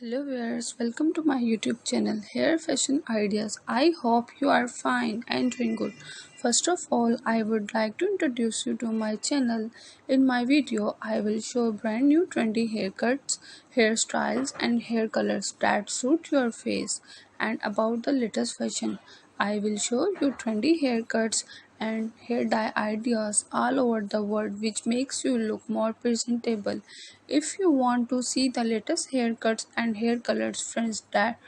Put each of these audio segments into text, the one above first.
Hello viewers, welcome to my YouTube channel Hair Fashion Ideas. I hope you are fine and doing good. First of all, I would like to introduce you to my channel. In my video, I will show brand new trendy haircuts, hairstyles and hair colors that suit your face. And about the latest fashion, I will show you trendy haircuts and hair dye ideas all over the world which makes you look more presentable. If you want to see the latest haircuts and hair colors friends, that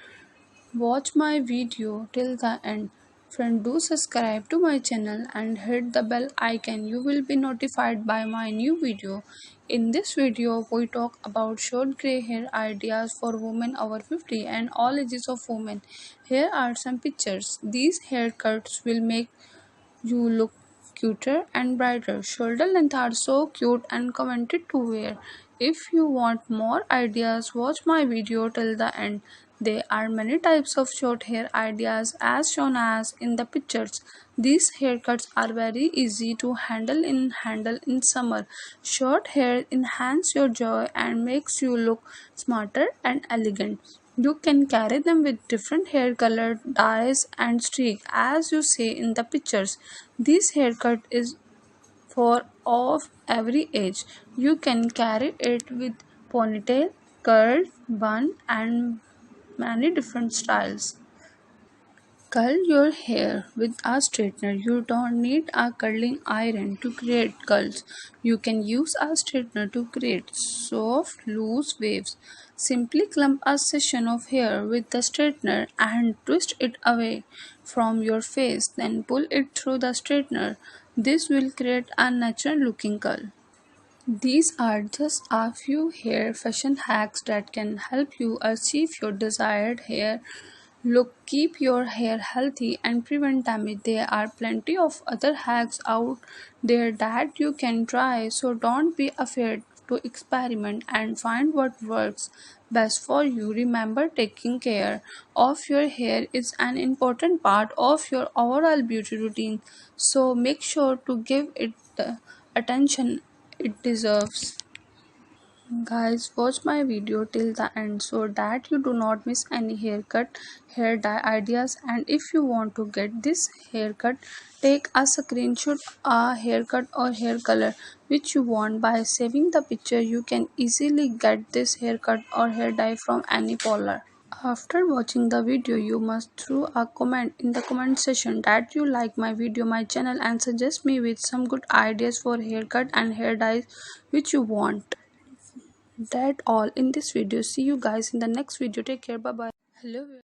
watch my video till the end. Friend, do subscribe to my channel and hit the bell icon. You will be notified by my new video. In this video, we talk about short grey hair ideas for women over 50 and all ages of women. Here are some pictures. These haircuts will make you look cuter and brighter. Shoulder length are so cute and commented to wear. If you want more ideas, watch my video till the end. There are many types of short hair ideas as shown as in the pictures. These haircuts are very easy to handle in summer. Short hair enhance your joy and makes you look smarter and elegant. You can carry them with different hair color, dyes and streak as you see in the pictures. This haircut is for of every age. You can carry it with ponytail, curl, bun and many different styles. Curl your hair with a straightener. You don't need a curling iron to create curls. You can use a straightener to create soft, loose waves. Simply clump a section of hair with the straightener and twist it away from your face. Then pull it through the straightener. This will create a natural looking curl. These are just a few hair fashion hacks that can help you achieve your desired hair look. Keep your hair healthy and prevent damage. There are plenty of other hacks out there that you can try, so don't be afraid to experiment and find what works best for you. Remember, taking care of your hair is an important part of your overall beauty routine, so make sure to give it the attention it deserves. Guys, watch my video till the end so that you do not miss any haircut, hair dye ideas. And if you want to get this haircut, take a screenshot a haircut or hair color which you want. By saving the picture, you can easily get this haircut or hair dye from any parlor. After watching the video, you must throw a comment in the comment section that you like my video, my channel and suggest me with some good ideas for haircut and hair dyes which you want. That all in this video. See you guys in the next video. Take care. Bye bye. Hello.